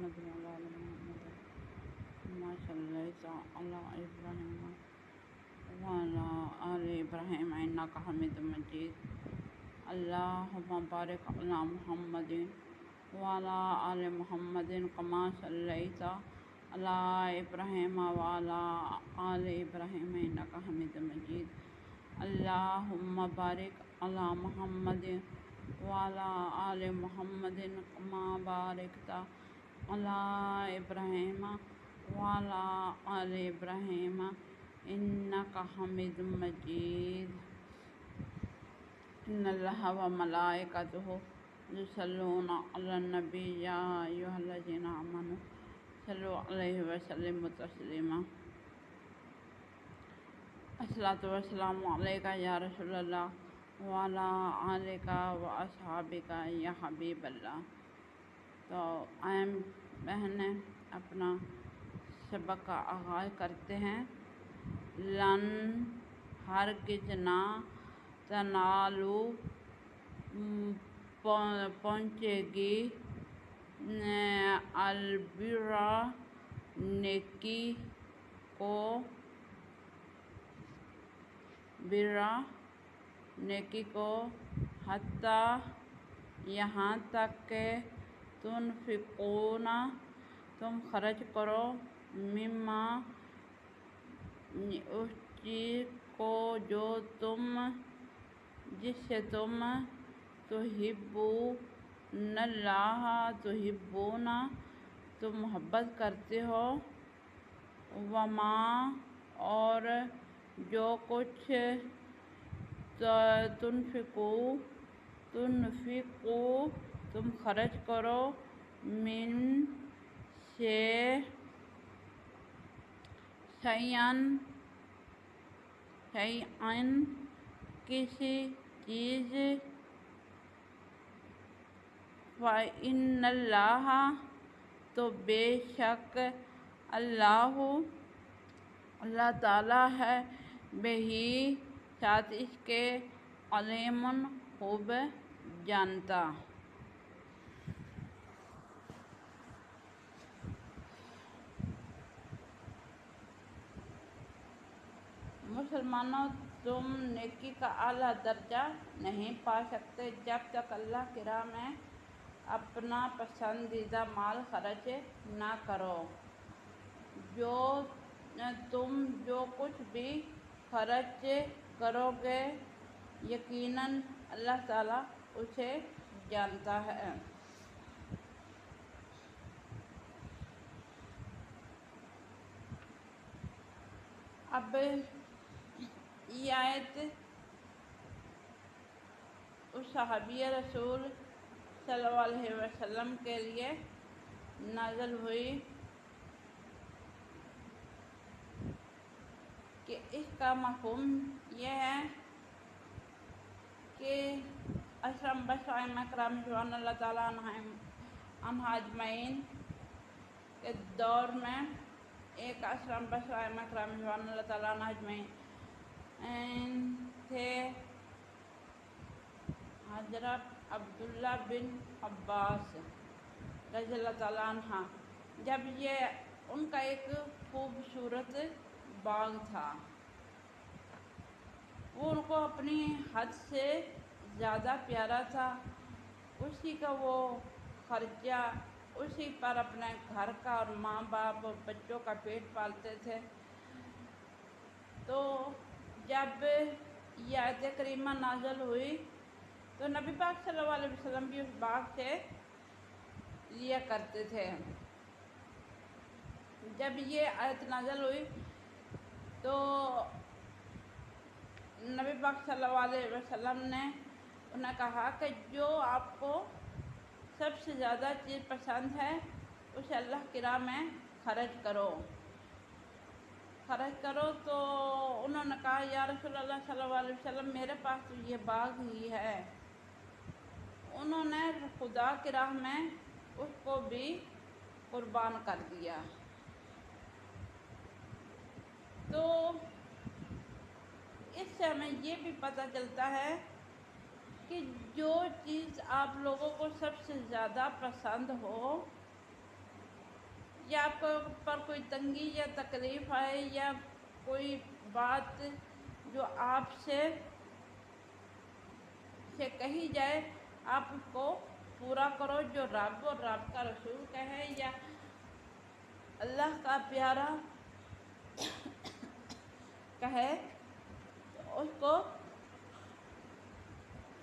محمد وعلى آل محمد كما صليت على إبراهيم وعلى آل إبراهيم إنك حميد مجيد اللهم بارك على محمد وعلى آل محمد كما صليت على إبراهيم وعلى آل إبراهيم إنك حميد مجيد اللهم بارك على محمد وعلى آل محمد كما باركت على إبراهيم وعلى آل إبراهيم إنك حميد مجيد إن الله وملائكته يصلون على النبي يا أيها الذين آمنوا صلوا عليه وسلموا تسليما الصلاة والسلام عليك يا رسول الله وعلى آلك وأصحابك یا حبیب اللہ۔ تو آئیں بہنیں اپنا سبق کا آغاز کرتے ہیں۔ لن ہرگز نہ تنالو پہنچے گی البرا نیکی کو حتیٰ یہاں تک کہ تنفقون تم خرچ کرو مما اس چیز کو جس سے تم تحبون اللہ تحبون تم محبت کرتے ہو وما اور جو کچھ تنفقو تم خرچ کرو من سے شیئن کسی چیز فإن اللہ تو بے شک اللہ تعالیٰ ہے بہی ساتھ اس کے علیم خوب جانتا۔ مسلمانوں تم نیکی کا اعلیٰ درجہ نہیں پا سکتے جب تک اللہ کی راہ میں اپنا پسندیدہ مال خرچ نہ کرو۔ تم جو کچھ بھی خرچ کرو گے یقیناً اللہ تعالیٰ اسے جانتا ہے۔ اب یہ آیت اس صحابی رسول صلی اللہ علیہ وسلم کے لیے نازل ہوئی کہ اس کا مفہوم یہ ہے کہ اشرم بشائم اکرام رضوان اللہ تعالیٰ عنہ اجمعین کے دور میں ایک اشرم بشائم اکرام رضوان اللہ تعالیٰ عنہ اجمعین تھے حضرت عبداللہ بن عباس رضی اللہ تعالیٰ عنہ۔ جب یہ ان کا ایک خوبصورت باغ تھا، وہ ان کو اپنی حد سے زیادہ پیارا تھا، اسی کا وہ خرچہ اسی پر اپنے گھر کا اور ماں باپ اور بچوں کا پیٹ پالتے تھے۔ تو جب یہ آیت کریمہ نازل ہوئی تو نبی پاک صلی اللہ علیہ وسلم بھی اس باغ سے لیا کرتے تھے۔ جب یہ آیت نازل ہوئی تو نبی پاک صلی اللہ علیہ وسلم نے انہیں کہا کہ جو آپ کو سب سے زیادہ چیز پسند ہے اسے اللہ کی راہ میں خرچ کرو۔ تو انہوں نے کہا یا رسول اللہ صلی اللہ علیہ وسلم میرے پاس تو یہ باغ ہی ہے۔ انہوں نے خدا کی راہ میں اس کو بھی قربان کر دیا۔ تو اس سے ہمیں یہ بھی پتہ چلتا ہے کہ جو چیز آپ لوگوں کو سب سے زیادہ پسند ہو یا آپ کو پر کوئی تنگی یا تکلیف آئے یا کوئی بات جو آپ سے کہی جائے آپ اس کو پورا کرو، جو رب اور رب کا رسول کہے یا اللہ کا پیارا کہے تو اس کو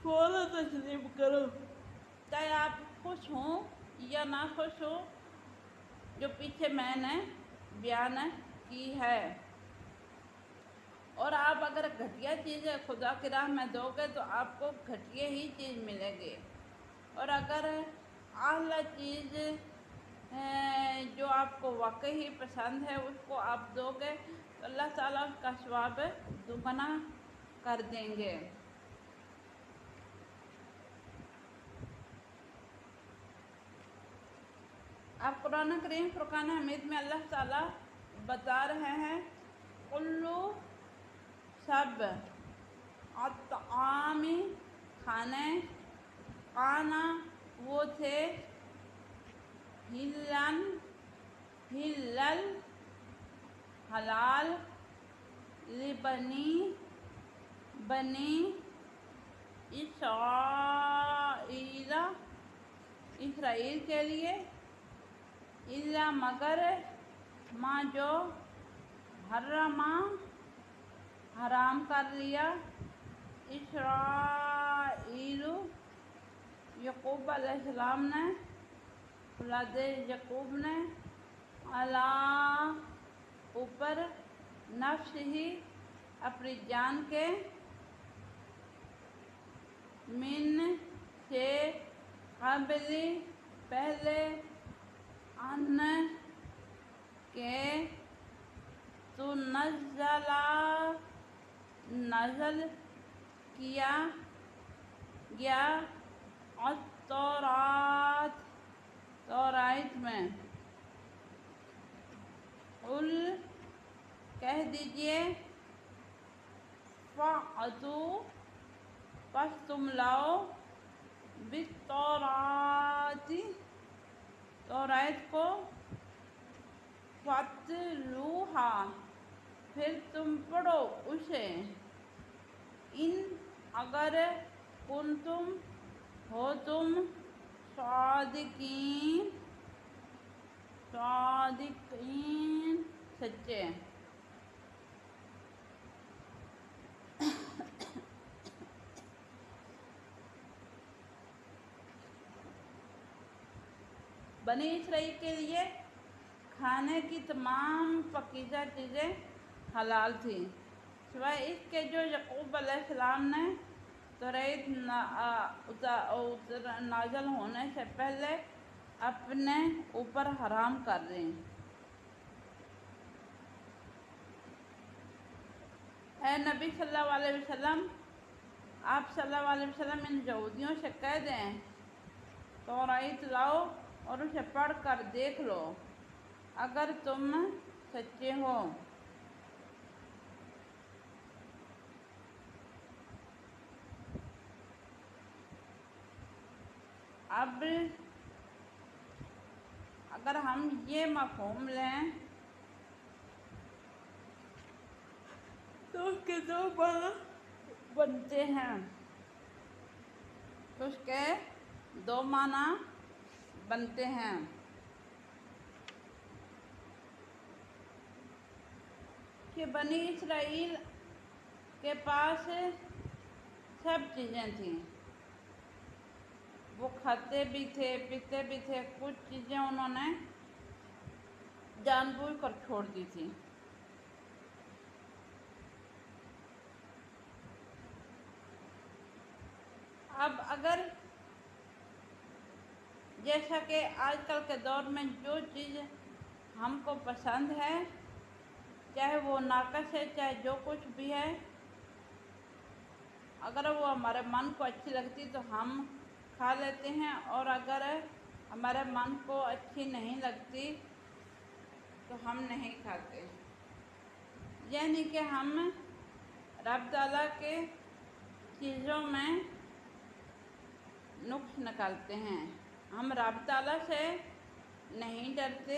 فوراً تسلیم کرو، چاہے آپ خوش ہوں یا نہ خوش ہوں، جو پیچھے میں نے بیان کی ہے۔ اور آپ اگر گھٹیا چیزیں خدا کی راہ میں دو گے تو آپ کو گھٹیا ہی چیز ملے گی، اور اگر اعلیٰ چیز جو آپ کو واقعی پسند ہے اس کو آپ دو گے تو اللہ تعالیٰ اس کا ثواب دوگنا کر دیں گے۔ اب قرآن کریم فرقان حمید میں اللہ تعالیٰ بتا رہے ہیں کلو سب اطعام کھانے کانا وہ تھے ہلل حلال بنی اسرائیل کے لیے، الا مگر ماں جو حرام کر لیا اسرائیل یعقوب علیہ السلام نے، اولاد یعقوب نے، اوپر نفس ہی اپنی جان کے، من سے قبل پہلے، ان کے تو نزل کیا گیا تورات میں، قل کہہ دیجئے فَأْتُوا پس تم لاؤ بالتورات کو، فَاتْلُوہا پھر تم پڑھو اسے، ان اگر کنتم ہو تم صادقین سچے۔ بنی اسرائیل کے لیے کھانے کی تمام پاکیزہ چیزیں حلال تھیں، سوائے اس کے جو یعقوب علیہ السلام نے تورات نازل ہونے سے پہلے اپنے اوپر حرام کر دیں۔ اے نبی صلی اللہ علیہ وسلم، آپ صلی اللہ علیہ وسلم ان یہودیوں سے کہہ دیں تورات لاؤ اور اسے پڑھ کر دیکھ لو اگر تم سچے ہو۔ اب اگر ہم یہ مفہوم لیں تو اس کے دو معنی بنتے ہیں، کہ بنی اسرائیل کے پاس سب چیزیں تھیں، وہ کھاتے بھی تھے پیتے بھی تھے، کچھ چیزیں انہوں نے جان بوجھ کر چھوڑ دی تھی۔ اب اگر جیسا کہ آج کل کے دور میں جو چیز ہم کو پسند ہے، چاہے وہ ناقص ہے چاہے جو کچھ بھی ہے، اگر وہ ہمارے من کو اچھی لگتی تو ہم کھا لیتے ہیں، اور اگر ہمارے من کو اچھی نہیں لگتی تو ہم نہیں کھاتے۔ یعنی کہ ہم رب تعالیٰ کے چیزوں میں نقص نکالتے ہیں، ہم رب تعالیٰ سے نہیں ڈرتے،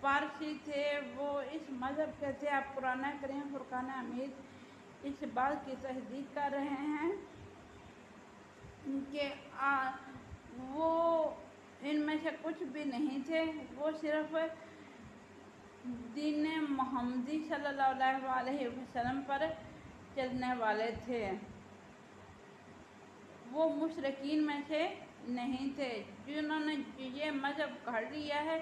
پارسی تھے وہ اس مذہب کے تھے. اب قرآن کریم فرقان حمید اس بات کی تصدیق کر رہے ہیں کہ وہ ان میں سے کچھ بھی نہیں تھے. وہ صرف دین محمدی صلی اللہ علیہ وسلم پر چلنے والے تھے. وہ مشرکین میں سے نہیں تھے جنہوں نے یہ مذہب گھڑ لیا ہے.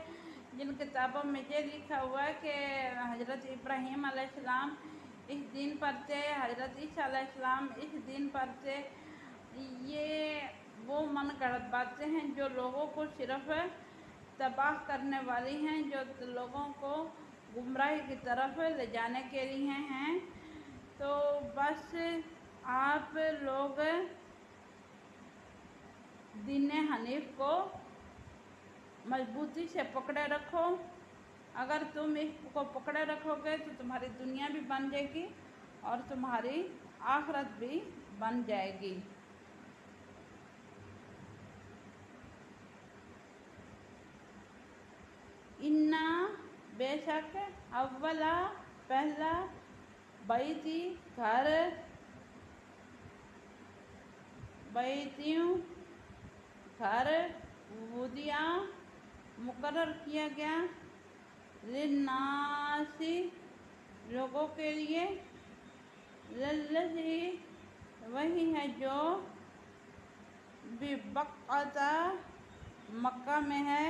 جن کتابوں میں یہ لکھا ہوا ہے کہ حضرت ابراہیم علیہ السلام اس دین پر تھے, حضرت عیسیٰ علیہ السلام اس دین پر تھے. یہ وہ من گھڑت باتیں ہیں جو لوگوں کو صرف تباہ کرنے والی ہیں, جو لوگوں کو گمراہی کی طرف لے جانے کے لیے ہیں. تو بس آپ لوگ دین حنیف کو مضبوطی سے پکڑے رکھو. اگر تم اس کو پکڑے رکھو گے تو تمہاری دنیا بھی بن جائے گی اور تمہاری آخرت بھی بن جائے گی. انا بے شک اولا پہلا بیتی گھر بیتیوں گھر ودیا مقرر کیا گیا للناسی لوگوں کے لیے للذی وہی ہے جو ببقعۃ مکہ میں ہے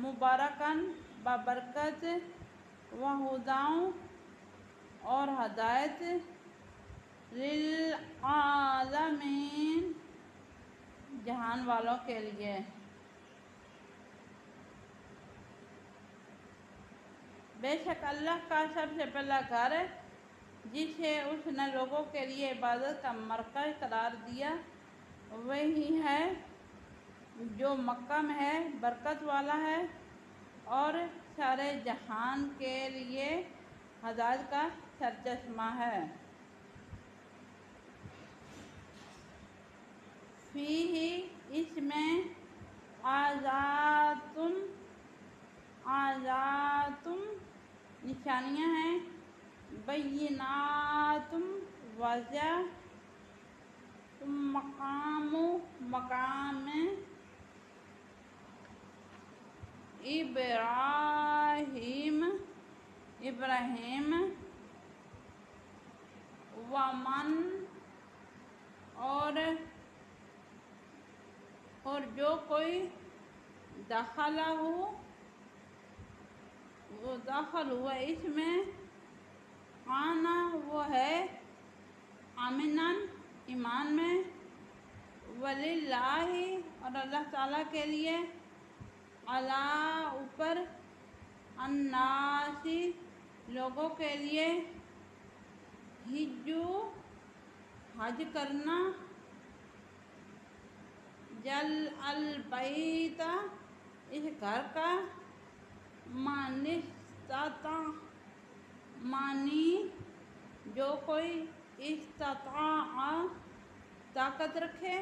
مبارکن بابرکت وہداؤں اور ہدایت للعالمین جہان والوں کے لیے. بے شک اللہ کا سب سے پہلا گھر جسے اس نے لوگوں کے لیے عبادت کا مرکز قرار دیا وہی ہے جو مکہ میں ہے, برکت والا ہے اور سارے جہان کے لیے ہدایت کا سرچشمہ ہے. فیہ اس میں آیات نشانیاں ہیں بینات واضح مقام ابراہیم ومن اور جو کوئی داخل ہوا اس میں آنا وہ ہے آمنن ایمان میں وللہ اور اللہ تعالیٰ کے لیے علی اوپر الناس لوگوں کے لیے حج کرنا جل البیت اس گھر کا من استطاع مانی جو کوئی استطاع طاقت رکھے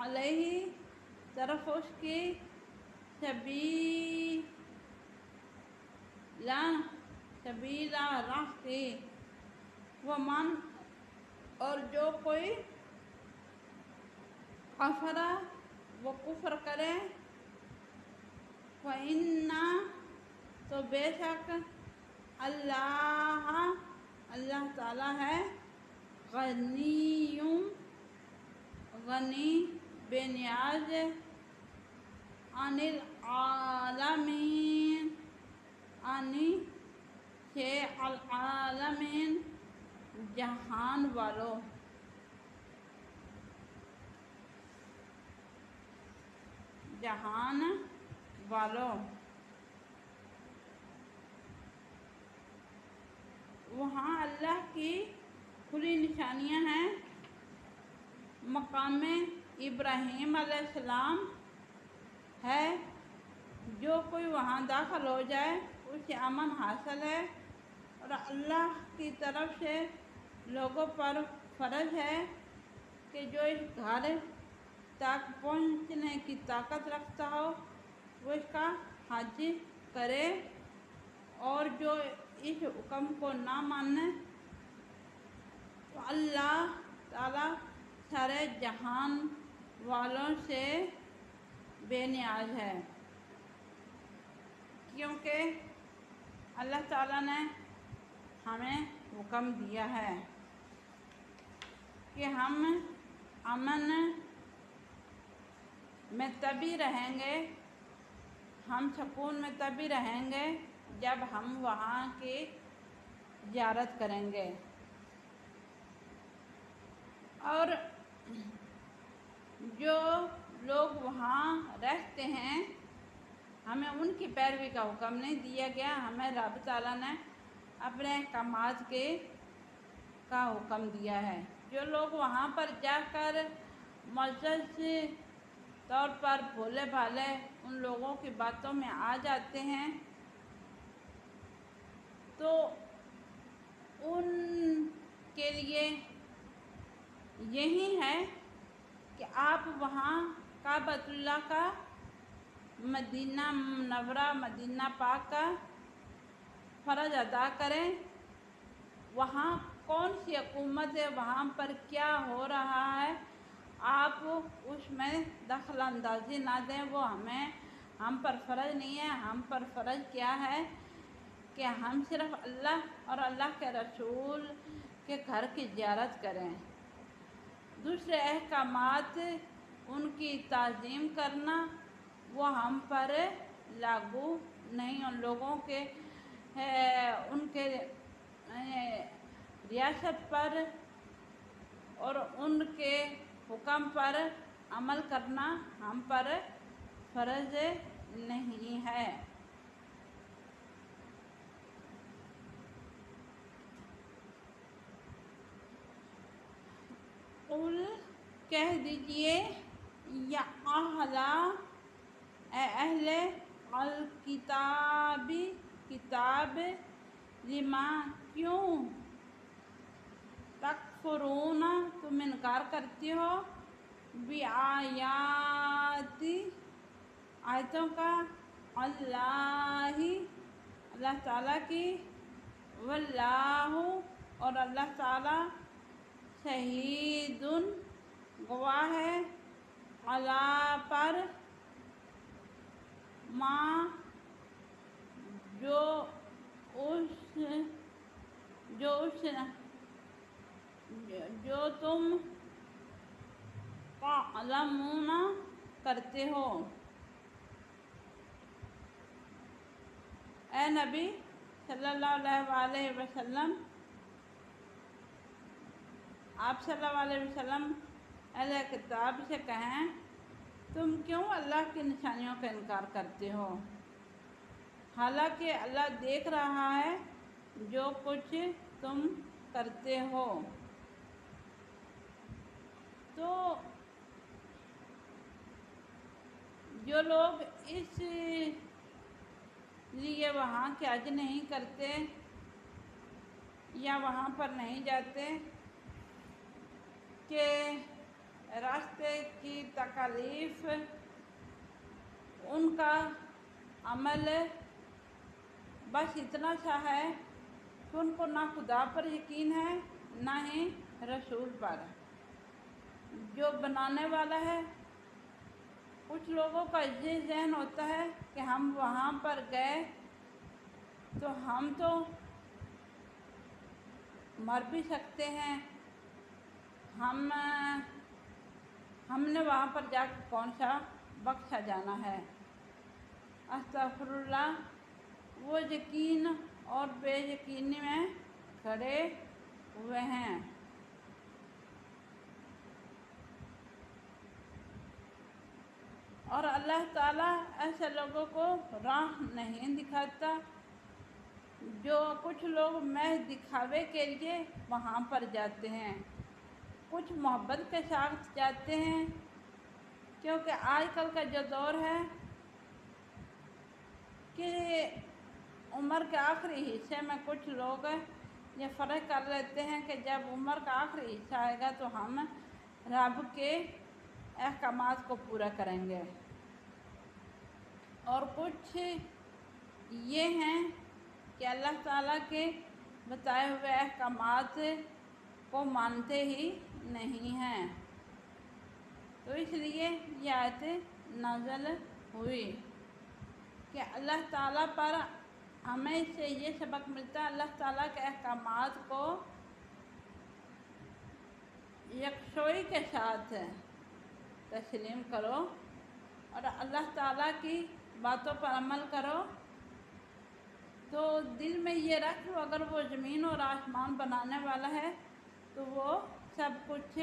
علیہ طرف اس کی سبیلا راہ کی ومن اور جو کوئی کفر وہ کفر کرے فإِنَّ تو بے شک اللہ تعالیٰ ہے غنی بے نیاز عن العالمین سے العالمین جہان والوں. وہاں اللہ کی کھلی نشانیاں ہیں. مقام ابراہیم علیہ السلام ہے, جو کوئی وہاں داخل ہو جائے اسے امن حاصل ہے اور اللہ کی طرف سے لوگوں پر فرض ہے کہ جو اس گھر تک پہنچنے کی طاقت رکھتا ہو وہ اس کا حج کرے اور جو اس حکم کو نہ مانے تو اللہ تعالیٰ سارے جہان والوں سے بے نیاز ہے، کیونکہ اللہ تعالیٰ نے ہمیں حکم دیا ہے کہ ہم امن میں تبھی رہیں گے، ہم سکون میں تبھی رہیں گے جب ہم وہاں کی زیارت کریں گے۔ اور جو لوگ وہاں رہتے ہیں ہمیں ان کی پیروی کا حکم نہیں دیا گیا، ہمیں رب تعالیٰ نے اپنے احکامات کا حکم دیا ہے۔ جو لوگ وہاں پر جا کر معزز طور پر بھولے بھالے ان لوگوں کی باتوں میں آ جاتے ہیں تو ان کے لیے یہی ہے کہ آپ وہاں کعبۃ اللہ کا، مدینہ منورہ، مدینہ پاک کا فرض ادا کریں۔ وہاں کون سی حکومت ہے، وہاں پر کیا ہو رہا ہے، آپ اس میں دخل اندازی نہ دیں، وہ ہم پر فرض نہیں ہے۔ ہم پر فرض کیا ہے کہ ہم صرف اللہ اور اللہ کے رسول کے گھر کی زیارت کریں، دوسرے احکامات ان کی تعظیم کرنا وہ ہم پر لاگو نہیں۔ ان لوگوں کے ان کے ریاست پر اور ان کے حکم پر عمل کرنا ہم پر فرض نہیں ہے۔ قل کہہ دیجئے یا اہل الکتاب، کتاب، لما کیوں تکفرون تم انکار کرتے ہو، بآیات آیتوں کا، اللہ تعالیٰ کی، واللہ اور اللہ تعالیٰ، شہید گواہ ہے، علی پر، ما جو تم تعلمون کرتے ہو۔ اے نبی صلی اللہ علیہ وسلم، آپ صلی اللہ علیہ وسلم اہل کتاب سے کہیں تم کیوں اللہ کی نشانیوں کا انکار کرتے ہو، حالانکہ اللہ دیکھ رہا ہے جو کچھ تم کرتے ہو۔ تو جو لوگ اس لیے وہاں کے حج نہیں کرتے یا وہاں پر نہیں جاتے کہ راستے کی تکالیف، ان کا عمل بس اتنا سا ہے کہ ان کو نہ خدا پر یقین ہے نہ ہی رسول پر۔ جو بنانے والا ہے، کچھ لوگوں کا یہ ذہن ہوتا ہے کہ ہم وہاں پر گئے تو ہم تو مر بھی سکتے ہیں، ہم نے وہاں پر جا کے کون سا بخشا جانا ہے۔ استغفر اللہ، وہ یقین اور بے یقینی میں کھڑے ہوئے ہیں۔ اور اللہ تعالیٰ ایسے لوگوں کو راہ نہیں دکھاتا۔ جو کچھ لوگ محض دکھاوے کے لیے وہاں پر جاتے ہیں، کچھ محبت کے ساتھ جاتے ہیں، کیونکہ آج کل کا جو دور ہے کہ عمر کے آخری حصے میں کچھ لوگ یہ فرق کر لیتے ہیں کہ جب عمر کا آخری حصہ آئے گا تو ہم رب کے احکامات کو پورا کریں گے، اور کچھ یہ ہیں کہ اللہ تعالیٰ کے بتائے ہوئے احکامات کو مانتے ہی نہیں ہیں۔ تو اس لیے یہ آیت نازل ہوئی کہ اللہ تعالیٰ پر ہمیں اس سے یہ سبق ملتا ہے، اللہ تعالیٰ کے احکامات کو یکسوئی کے ساتھ تسلیم کرو اور اللہ تعالیٰ کی باتوں پر عمل کرو۔ تو دل میں یہ رکھ لو، اگر وہ زمین اور آسمان بنانے والا ہے تو وہ سب کچھ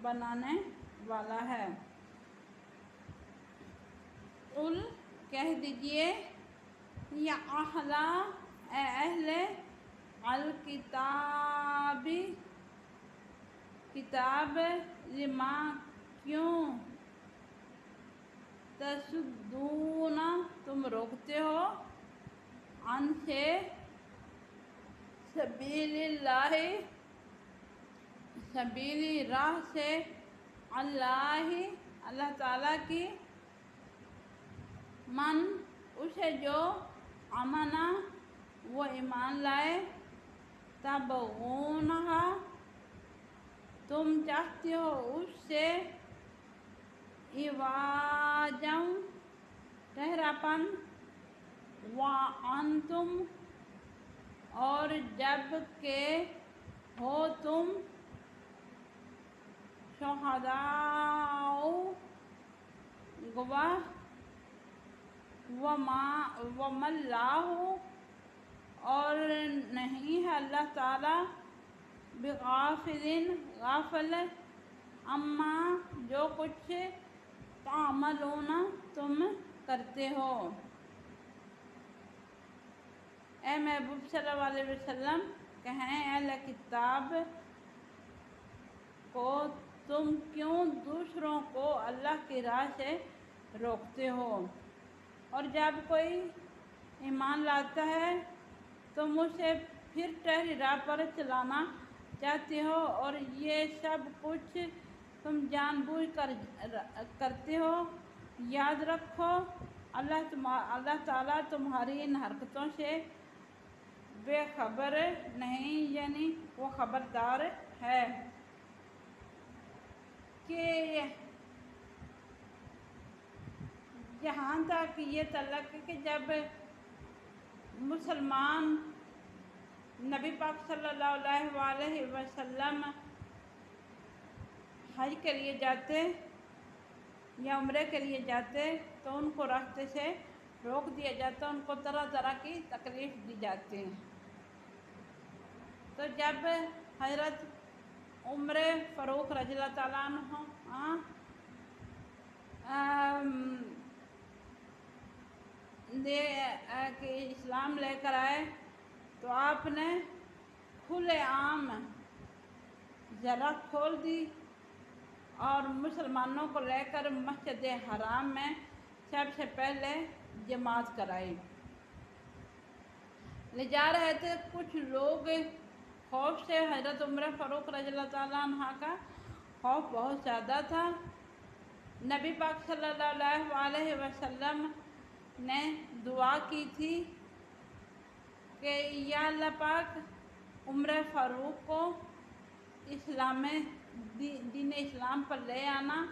بنانے والا ہے۔ قل کہہ دیجئے یا اہل الکتاب کتاب لما کیوں تصدون تم روکتے ہو عن سے سبیل اللہ سبیلی راہ سے اللہ تعالیٰ کی من اسے جو امنا وہ ایمان لائے تبغونہا تم چاہتے ہو اس سے عواجاً ٹھہراپن وانتم اور جب کہ ہو تم شہداء گواہ وما اللہ اور نہیں ہے اللہ تعالیٰ غافل اما جو کچھ تعملون تم کرتے ہو۔ اے محبوب صلی اللہ علیہ وسلم کہیں اہل کتاب کو تم کیوں دوسروں کو اللہ کی راہ سے روکتے ہو، اور جب کوئی ایمان لاتا ہے تم اسے پھر ٹیڑھی راہ پر چلانا چاہتے ہو، اور یہ سب کچھ تم جان بوجھ کر کرتے ہو۔ یاد رکھو اللہ تعالیٰ تمہاری ان حرکتوں سے بے خبر نہیں، یعنی وہ خبردار ہے کہ یہاں تک یہ تعلق کہ جب مسلمان نبی پاک صلی اللہ علیہ وسلم حج کے لیے جاتے یا عمرے کے لیے جاتے تو ان کو راستے سے روک دیا جاتا، ان کو طرح طرح کی تکلیف دی جاتی۔ تو جب حضرت عمر فاروق رضی اللہ تعالیٰ عنہ کہ اسلام لے کر آئے تو آپ نے کھلے عام ذرا کھول دی اور مسلمانوں کو لے کر مسجد حرام میں سب سے پہلے جماعت کرائی۔ لے جا رہے تھے کچھ لوگ خوف سے، حضرت عمر فاروق رضی اللہ تعالیٰ عنہ کا خوف بہت زیادہ تھا۔ نبی پاک صلی اللہ علیہ وسلم نے دعا کی تھی کہ یا اللہ پاک عمر فاروق کو دین اسلام پر لے آنا،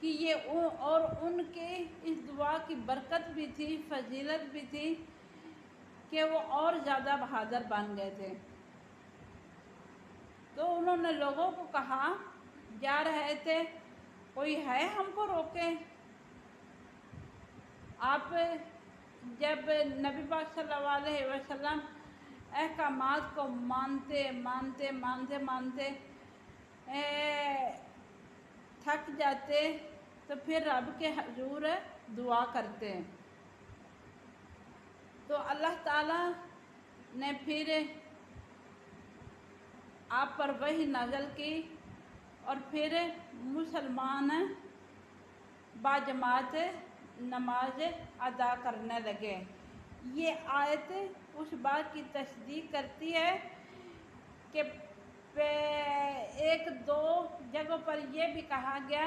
کہ یہ اور ان کے اس دعا کی برکت بھی تھی، فضیلت بھی تھی کہ وہ اور زیادہ بہادر بن گئے تھے۔ تو انہوں نے لوگوں کو کہا، جا رہے تھے کوئی ہے ہم کو روکے؟ آپ جب نبی پاک صلی اللہ علیہ وسلم احکامات کو مانتے مانتے مانتے مانتے تھک جاتے تو پھر رب کے حضور دعا کرتے، تو اللہ تعالیٰ نے پھر آپ پر وحی نازل کی اور پھر مسلمان باجماعت نماز ادا کرنے لگے۔ یہ آیت اس بات کی تصدیق کرتی ہے کہ ایک دو جگہوں پر یہ بھی کہا گیا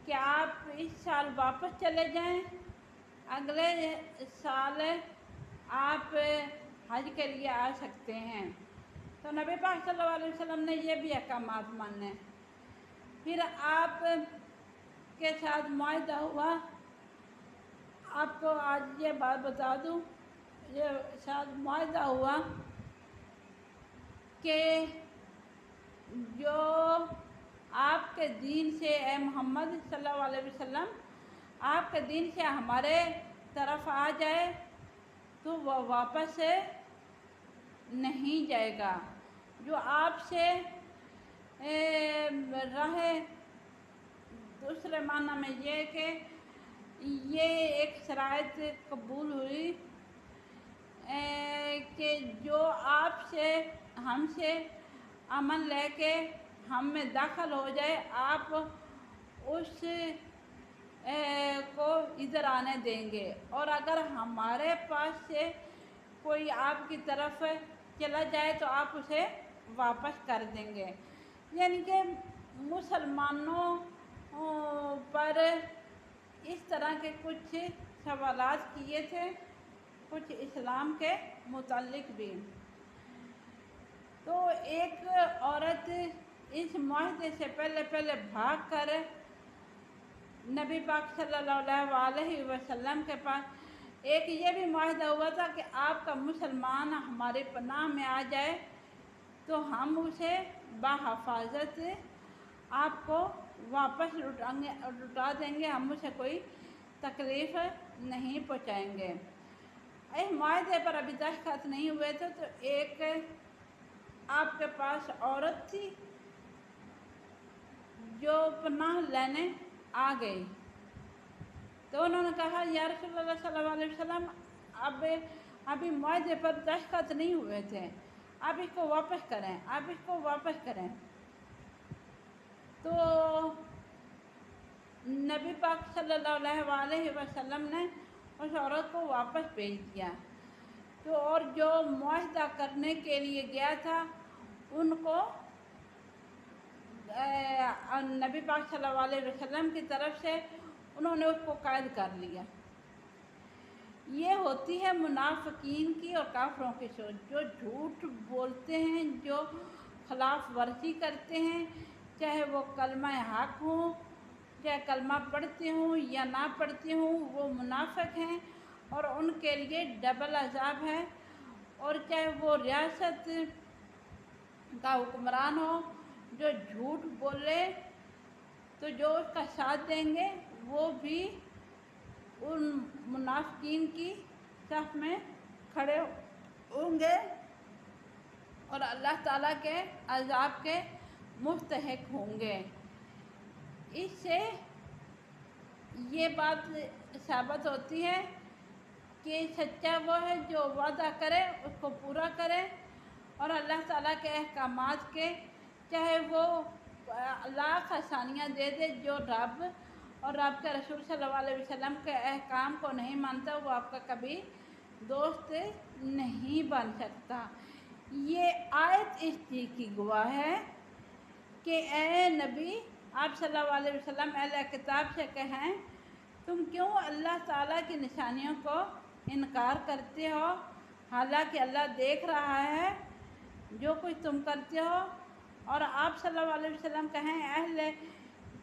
کہ آپ اس سال واپس چلے جائیں، اگلے سال آپ حج کے لیے آ سکتے ہیں۔ تو نبی پاک صلی اللہ علیہ وسلم نے یہ بھی احکامات مانے۔ پھر آپ کے ساتھ معاہدہ ہوا، آپ کو آج یہ بات بتا دوں، یہ ساتھ معاہدہ ہوا کہ جو آپ کے دین سے اے محمد صلی اللہ علیہ وسلم آپ کے دین سے ہمارے طرف آ جائے تو وہ واپس نہیں جائے گا۔ جو آپ سے رہے، دوسرے معنی میں یہ کہ یہ ایک شرائط قبول ہوئی کہ جو آپ سے ہم سے امن لے کے ہم میں داخل ہو جائے، آپ اس کو ادھر آنے دیں گے، اور اگر ہمارے پاس سے کوئی آپ کی طرف چلا جائے تو آپ اسے واپس کر دیں گے۔ یعنی کہ مسلمانوں پر اس طرح کے کچھ سوالات کیے تھے، کچھ اسلام کے متعلق بھی۔ تو ایک عورت اس معاہدے سے پہلے بھاگ کر نبی پاک صلی اللہ علیہ وسلم کے پاس، ایک یہ بھی معاہدہ ہوا تھا کہ آپ کا مسلمان ہمارے پناہ میں آ جائے تو ہم اسے بحفاظت آپ کو واپس لوٹا دیں گے، ہم اسے کوئی تکلیف نہیں پہنچائیں گے۔ اس معاہدے پر ابھی دستخط نہیں ہوئے تھے، تو ایک آپ کے پاس عورت تھی جو پناہ لینے آ گئی، تو انہوں نے کہا یا رسول اللہ صلی اللہ علیہ وسلم ابھی معاہدے پر دستخط نہیں ہوئے تھے، آپ اس کو واپس کریں، آپ اس کو واپس کریں۔ تو نبی پاک صلی اللہ علیہ وسلم نے اس عورت کو واپس بھیج دیا۔ تو اور جو معاہدہ کرنے کے لیے گیا تھا ان کو نبی پاک صلی اللہ علیہ وسلم کی طرف سے انہوں نے اس کو قید کر لیا۔ یہ ہوتی ہے منافقین کی اور کافروں کی سوچ، جو جھوٹ بولتے ہیں، جو خلاف ورزی کرتے ہیں، چاہے وہ کلمہ حق ہوں، چاہے کلمہ پڑھتے ہوں یا نہ پڑھتے ہوں، وہ منافق ہیں اور ان کے لیے ڈبل عذاب ہے۔ اور چاہے وہ ریاست کا حکمران ہو، جو جھوٹ بولے تو جو اس کا ساتھ دیں گے وہ بھی ان منافقین کی صف میں کھڑے ہوں گے اور اللہ تعالیٰ کے عذاب کے مستحق ہوں گے۔ اس سے یہ بات ثابت ہوتی ہے کہ سچا وہ ہے جو وعدہ کرے اس کو پورا کرے، اور اللہ تعالیٰ کے احکامات کے چاہے وہ لاکھ آسانیاں دے دے، جو رب اور رب کے رسول صلی اللہ علیہ وسلم کے احکام کو نہیں مانتا وہ آپ کا کبھی دوست نہیں بن سکتا۔ یہ آیت اس چیز کی گواہ ہے کہ اے نبی آپ صلی اللہ علیہ وسلم اہل کتاب سے کہیں تم کیوں اللہ تعالیٰ کی نشانیوں کو انکار کرتے ہو، حالانکہ اللہ دیکھ رہا ہے جو کچھ تم کرتے ہو۔ اور آپ صلی اللہ علیہ وسلم کہیں اہل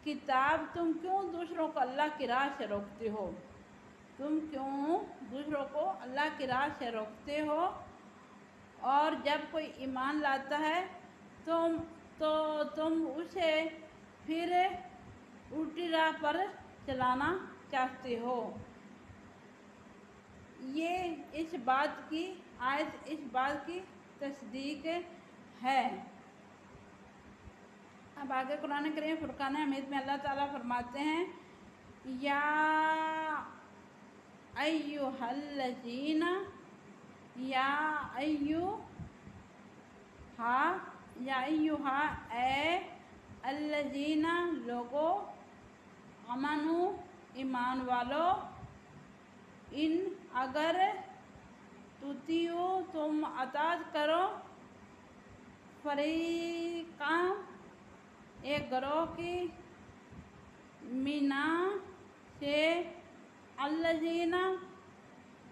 کتاب تم کیوں دوسروں کو اللہ کی راہ سے روکتے ہو، تم کیوں دوسروں کو اللہ کی راہ سے روکتے ہو، اور جب کوئی ایمان لاتا ہے تو تم اسے پھر الٹی راہ پر چلانا چاہتے ہو۔ یہ اس بات کی آیت اس بات کی تصدیق ہے۔ اب آگے قرآن کریم فرقان حمید میں اللہ تعالیٰ فرماتے ہیں یا ایھا الذین، یا ایھا اے الذین لوگو، آمنو ایمان والو، ان اگر تطیعوا تم اطاعت کرو، فریقاً ایک گروہ کی، من سے الذین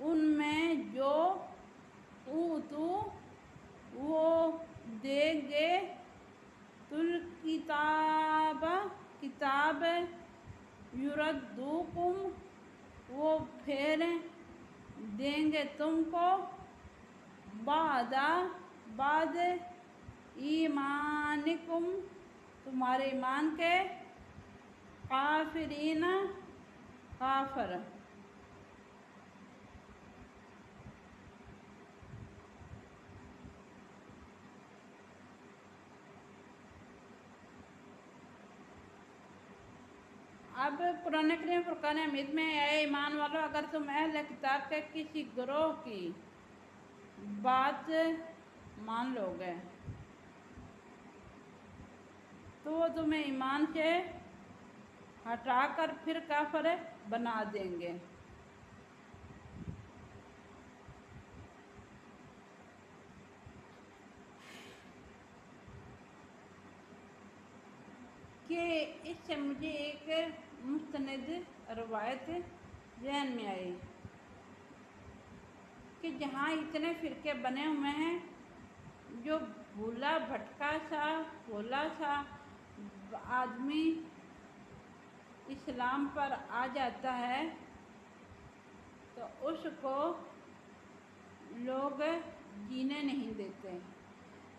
ان میں جو اوتو وہ دیں گے تل کتاب یردوکم وہ پھیر دیں گے تم کو بعد ایمانکم تمہارے ایمان کے کافرین کافر. اب قرآن کریم فرقان حمید میں اے ایمان والو اگر تم اہل کتاب کے کسی گروہ کی بات مان لو گے تو وہ تمہیں ایمان سے ہٹا کر پھر کافر بنا دیں گے. کہ اس سے مجھے ایک مستند روایت ذہن میں آئی کہ جہاں اتنے فرقے بنے ہوئے ہیں جو بھولا بھٹکا سا بھولا سا آدمی اسلام پر آ جاتا ہے تو اس کو لوگ جینے نہیں دیتے.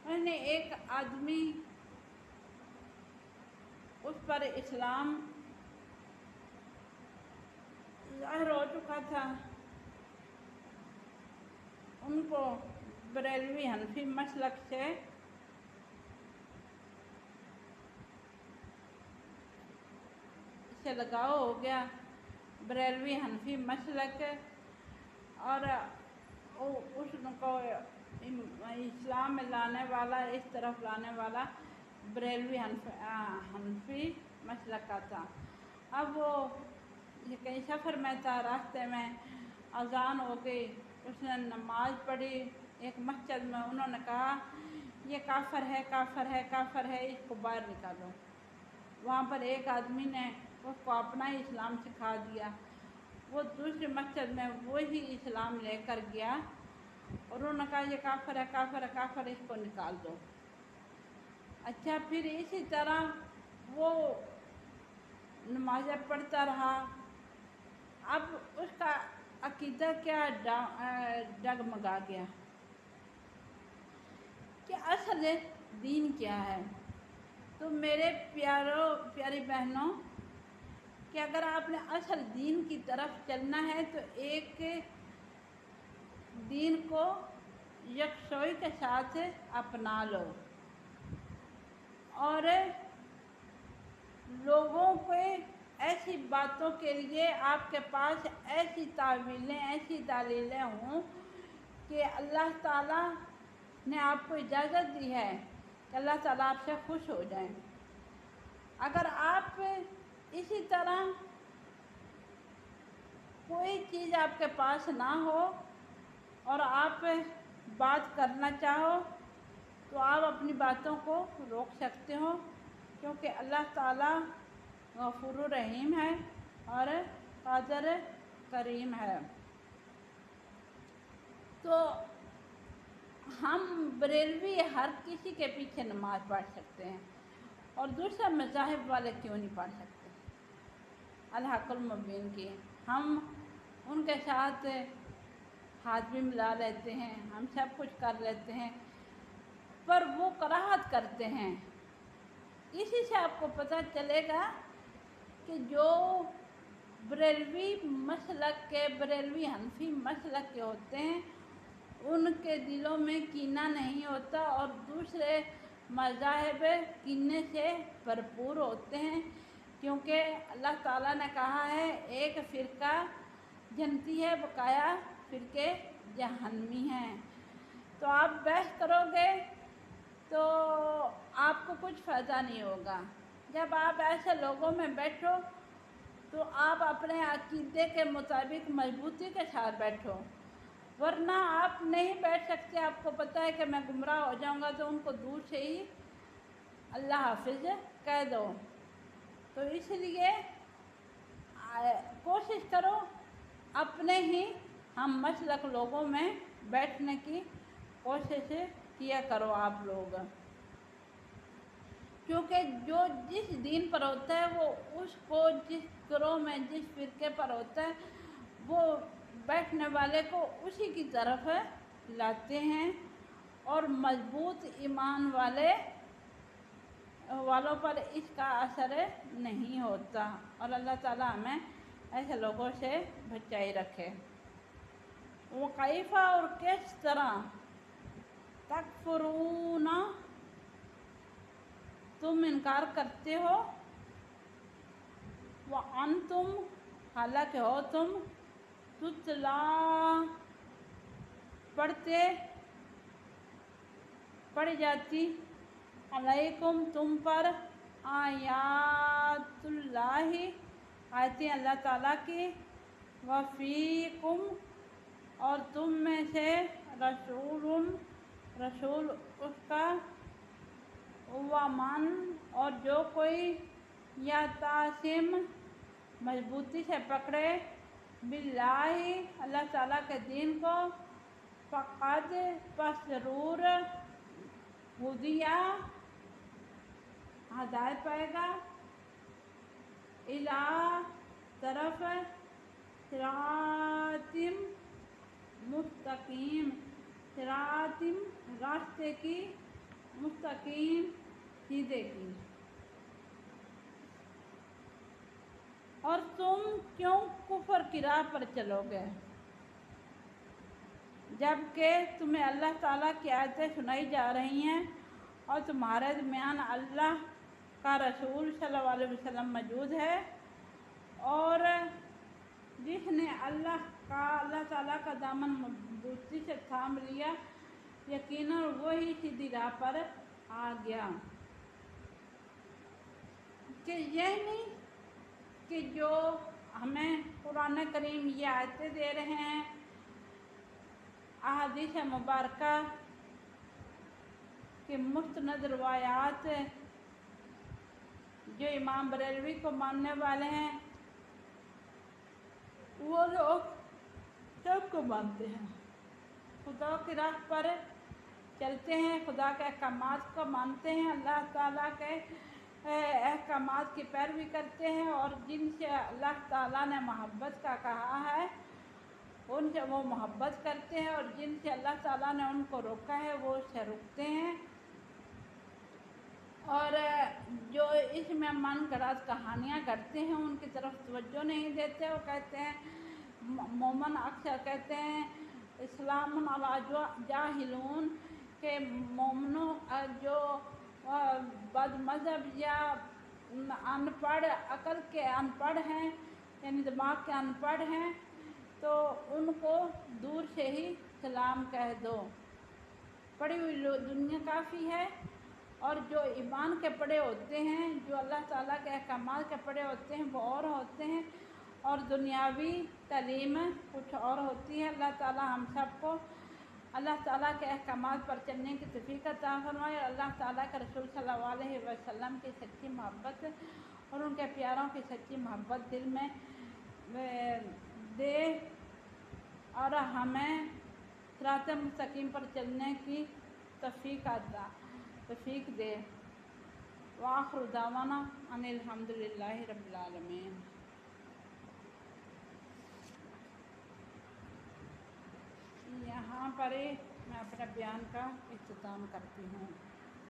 انہیں ایک آدمی اس پر اسلام ظاہر ہو چکا تھا. ان کو بریلوی حنفی مسلک سے لگاؤ ہو گیا. بریلوی حنفی مسلک اور اس کو اسلام میں لانے والا اس طرف لانے والا بریلوی حنفی مسلک کا تھا. اب وہ کہیں سفر میں تھا, راستے میں اذان ہو گئی, اس نے نماز پڑھی ایک مسجد میں. انہوں نے کہا یہ کافر ہے کافر ہے کافر ہے, اس کو باہر نکالو. وہاں پر ایک آدمی نے اس کو اپنا ہی اسلام سکھا دیا. وہ دوسری مسجد میں وہی اسلام لے کر گیا اور انہوں نے کہا یہ کافر ہے کافر ہے کافر ہے, اس کو نکال دو. اچھا, پھر اسی طرح وہ نمازیں پڑھتا رہا. اب اس کا عقیدہ کیا ڈگمگا گیا کہ اصل دین کیا ہے. تو میرے پیاری بہنوں کہ اگر آپ نے اصل دین کی طرف چلنا ہے تو ایک دین کو یکسوئی کے ساتھ اپنا لو اور لوگوں کو ایسی باتوں کے لیے آپ کے پاس ایسی تعویلیں ایسی دلیلیں ہوں کہ اللہ تعالیٰ نے آپ کو اجازت دی ہے کہ اللہ تعالیٰ آپ سے خوش ہو جائیں. اگر آپ اسی طرح کوئی چیز آپ کے پاس نہ ہو اور آپ بات کرنا چاہو تو آپ اپنی باتوں کو روک سکتے ہو, کیونکہ اللہ تعالیٰ غفور رحیم ہے اور قادر کریم ہے. تو ہم بریلوی ہر کسی کے پیچھے نماز پڑھ سکتے ہیں اور دوسرا مذاہب والے کیوں نہیں پڑھ سکتے. الحق المبین کی ہم ان کے ساتھ ہاتھ بھی ملا لیتے ہیں, ہم سب کچھ کر لیتے ہیں, پر وہ کراہت کرتے ہیں. اسی سے آپ کو پتہ چلے گا کہ جو بریلوی مسلک کے بریلوی حنفی مسلک کے ہوتے ہیں ان کے دلوں میں کینہ نہیں ہوتا اور دوسرے مذاہب کینے سے بھرپور ہوتے ہیں, کیونکہ اللہ تعالیٰ نے کہا ہے ایک فرقہ جنتی ہے بقایا فرقے جہنمی ہیں. تو آپ بحث کرو گے تو آپ کو کچھ فائدہ نہیں ہوگا. جب آپ ایسے لوگوں میں بیٹھو تو آپ اپنے عقیدے کے مطابق مضبوطی کے ساتھ بیٹھو, ورنہ آپ نہیں بیٹھ سکتے. آپ کو پتہ ہے کہ میں گمراہ ہو جاؤں گا تو ان کو دور سے ہی اللہ حافظ کہہ دو. تو اس لیے کوشش کرو اپنے ہی ہم مسلک لوگوں میں بیٹھنے کی کوشش کیا کرو آپ لوگ، کیونکہ جو جس دین پر ہوتا ہے وہ اس کو جس گروہ میں جس فرقے پر ہوتا ہے وہ بیٹھنے والے کو اسی کی طرف لاتے ہیں، اور مضبوط ایمان والوں پر اس کا اثر نہیں ہوتا، اور اللہ تعالیٰ ہمیں ایسے لوگوں سے بچائی رکھے۔ وَكَيْفَ اور کس طرح تکفرون تم انکار کرتے ہو، وَأَنْتُمْ حالانکہ ہو تم تتلا پڑھی جاتی علیکم تم پر آیات اللہ آیتیں اللہ تعالیٰ کی، وفیکم اور تم میں سے رسول اس کا، ومن اور جو کوئی یعتصم مضبوطی سے پکڑے باللہ اللہ تعالیٰ کے دین کو، فقد پس ضرور ہدیٰ ہدایت پائے گا، الی طرف صراط مستقیم صراط راستے کی، مستقیم سیدھے کی۔ اور تم کیوں کفر کی راہ پر چلو گے جبکہ تمہیں اللہ تعالیٰ کی آیتیں سنائی جا رہی ہیں اور تمہارے درمیان اللہ کا رسول صلی اللہ علیہ وسلم موجود ہے، اور جس نے اللہ تعالیٰ کا دامن مضبوطی سے تھام لیا یقیناً وہی سیدھی راہ پر آ گیا۔ کہ یہ نہیں کہ جو ہمیں قرآن کریم یہ آیتیں دے رہے ہیں، احادیث مبارکہ کہ مستند روایات جو امام بریلوی کو ماننے والے ہیں وہ لوگ سب کو مانتے ہیں، خدا کی راہ پر چلتے ہیں، خدا کے احکامات کو مانتے ہیں، اللہ تعالیٰ کے احکامات کی پیروی کرتے ہیں، اور جن سے اللہ تعالیٰ نے محبت کا کہا ہے ان سے وہ محبت کرتے ہیں، اور جن سے اللہ تعالیٰ نے ان کو روکا ہے وہ اس سے رکتے ہیں، اور جو اس میں من گھڑت کہانیاں گھڑتے ہیں ان کی طرف توجہ نہیں دیتے۔ وہ کہتے ہیں مومن اکثر کہتے ہیں اسلام علی جاہلون کہ مومنوں جو بد مذہب یا ان پڑھ عقل کے ان پڑھ ہیں یعنی دماغ کے ان پڑھ ہیں تو ان کو دور سے ہی سلام کہہ دو، پڑھی ہوئی دنیا کافی ہے، اور جو ایمان کے پڑھے ہوتے ہیں جو اللہ تعالیٰ کے احکامات کے پڑھے ہوتے ہیں وہ اور ہوتے ہیں، اور دنیاوی تعلیم کچھ اور ہوتی ہے۔ اللہ تعالیٰ ہم سب کو اللہ تعالیٰ کے احکامات پر چلنے کی توفیق عطا فرمائے، اور اللہ تعالیٰ کے رسول صلی اللہ علیہ وسلم کی سچی محبت اور ان کے پیاروں کی سچی محبت دل میں دے، اور ہمیں صراط مستقیم پر چلنے کی توفیق دے۔ وآخر دعوانا ان الحمدللہ رب العالمین۔ یہاں پر میں اپنے بیان کا اختتام کرتی ہوں۔